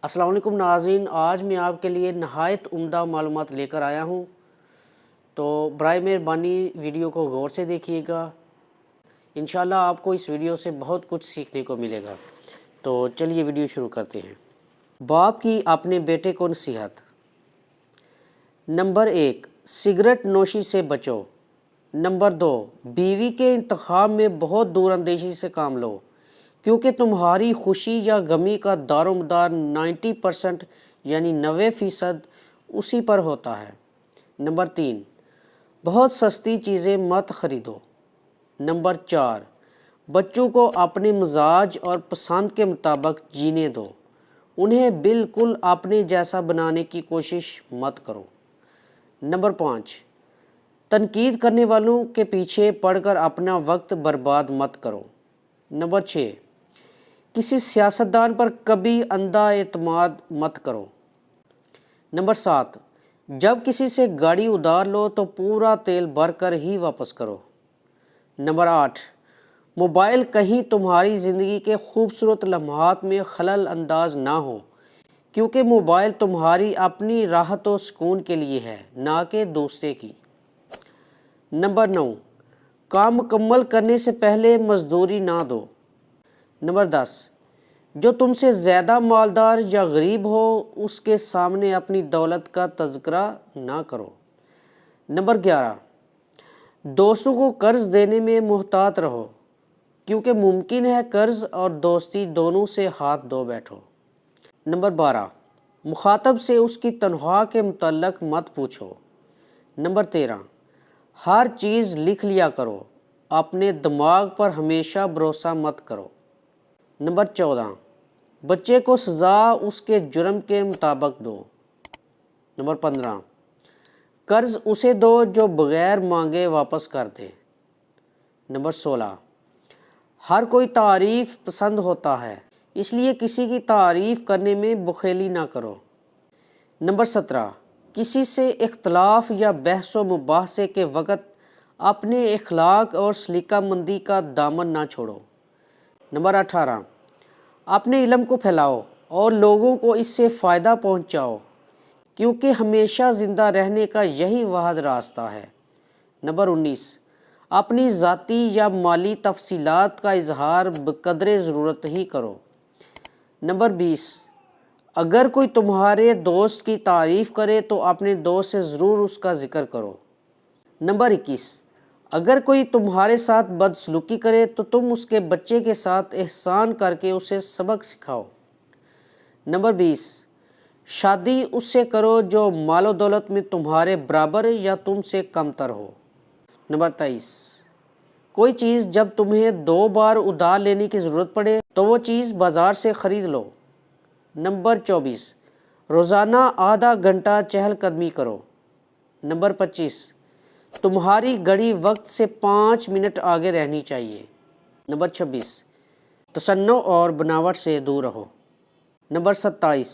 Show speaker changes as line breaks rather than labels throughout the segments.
السلام علیکم ناظرین، آج میں آپ کے لیے نہایت عمدہ معلومات لے کر آیا ہوں، تو برائے مہربانی ویڈیو کو غور سے دیکھیے گا۔ انشاءاللہ آپ کو اس ویڈیو سے بہت کچھ سیکھنے کو ملے گا۔ تو چلیے ویڈیو شروع کرتے ہیں۔ باپ کی اپنے بیٹے کو نصیحت۔ نمبر 1، سگریٹ نوشی سے بچو۔ نمبر 2، بیوی کے انتخاب میں بہت دور اندیشی سے کام لو، کیونکہ تمہاری خوشی یا غمی کا دار و مدار 90% یعنی 90% اسی پر ہوتا ہے۔ نمبر 3، بہت سستی چیزیں مت خریدو۔ نمبر 4، بچوں کو اپنے مزاج اور پسند کے مطابق جینے دو، انہیں بالکل اپنے جیسا بنانے کی کوشش مت کرو۔ نمبر 5، تنقید کرنے والوں کے پیچھے پڑ کر اپنا وقت برباد مت کرو۔ نمبر 6، کسی سیاستدان پر کبھی اندھا اعتماد مت کرو۔ نمبر 7، جب کسی سے گاڑی ادھار لو تو پورا تیل بھر کر ہی واپس کرو۔ نمبر 8، موبائل کہیں تمہاری زندگی کے خوبصورت لمحات میں خلل انداز نہ ہو، کیونکہ موبائل تمہاری اپنی راحت و سکون کے لیے ہے، نہ کہ دوسرے کی۔ نمبر 9، کام مکمل کرنے سے پہلے مزدوری نہ دو۔ نمبر 10، جو تم سے زیادہ مالدار یا غریب ہو اس کے سامنے اپنی دولت کا تذکرہ نہ کرو۔ نمبر 11، دوستوں کو قرض دینے میں محتاط رہو، کیونکہ ممکن ہے قرض اور دوستی دونوں سے ہاتھ دھو بیٹھو۔ نمبر 12، مخاطب سے اس کی تنخواہ کے متعلق مت پوچھو۔ نمبر 13، ہر چیز لکھ لیا کرو، اپنے دماغ پر ہمیشہ بھروسہ مت کرو۔ نمبر 14، بچے کو سزا اس کے جرم کے مطابق دو۔ نمبر 15، قرض اسے دو جو بغیر مانگے واپس کر دے۔ نمبر 16، ہر کوئی تعریف پسند ہوتا ہے، اس لیے کسی کی تعریف کرنے میں بخیلی نہ کرو۔ نمبر 17، کسی سے اختلاف یا بحث و مباحثے کے وقت اپنے اخلاق اور سلیقہ مندی کا دامن نہ چھوڑو۔ نمبر 18، اپنے علم کو پھیلاؤ اور لوگوں کو اس سے فائدہ پہنچاؤ، کیونکہ ہمیشہ زندہ رہنے کا یہی واحد راستہ ہے۔ نمبر 19، اپنی ذاتی یا مالی تفصیلات کا اظہار بقدر ضرورت ہی کرو۔ نمبر 20، اگر کوئی تمہارے دوست کی تعریف کرے تو اپنے دوست سے ضرور اس کا ذکر کرو۔ نمبر 21، اگر کوئی تمہارے ساتھ بدسلوکی کرے تو تم اس کے بچے کے ساتھ احسان کر کے اسے سبق سکھاؤ۔ نمبر 20، شادی اس سے کرو جو مال و دولت میں تمہارے برابر یا تم سے کم تر ہو۔ نمبر 23، کوئی چیز جب تمہیں 2 بار ادھار لینے کی ضرورت پڑے تو وہ چیز بازار سے خرید لو۔ نمبر 24، روزانہ آدھا گھنٹہ چہل قدمی کرو۔ نمبر 25، تمہاری گھڑی وقت سے 5 منٹ آگے رہنی چاہیے۔ نمبر 26، تصنع اور بناوٹ سے دور رہو۔ نمبر 27،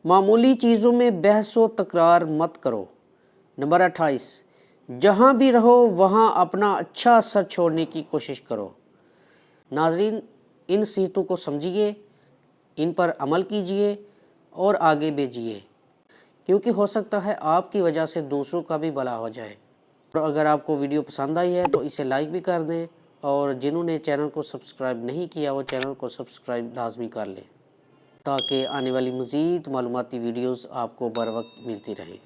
معمولی چیزوں میں بحث و تکرار مت کرو۔ نمبر 28، جہاں بھی رہو وہاں اپنا اچھا اثر چھوڑنے کی کوشش کرو۔ ناظرین، ان نصیحتوں کو سمجھیے، ان پر عمل کیجیے اور آگے بھیجیے، کیونکہ ہو سکتا ہے آپ کی وجہ سے دوسروں کا بھی بھلا ہو جائے۔ اور اگر آپ کو ویڈیو پسند آئی ہے تو اسے لائک بھی کر دیں، اور جنہوں نے چینل کو سبسکرائب نہیں کیا وہ چینل کو سبسکرائب لازمی کر لیں، تاکہ آنے والی مزید معلوماتی ویڈیوز آپ کو بر وقت ملتی رہیں۔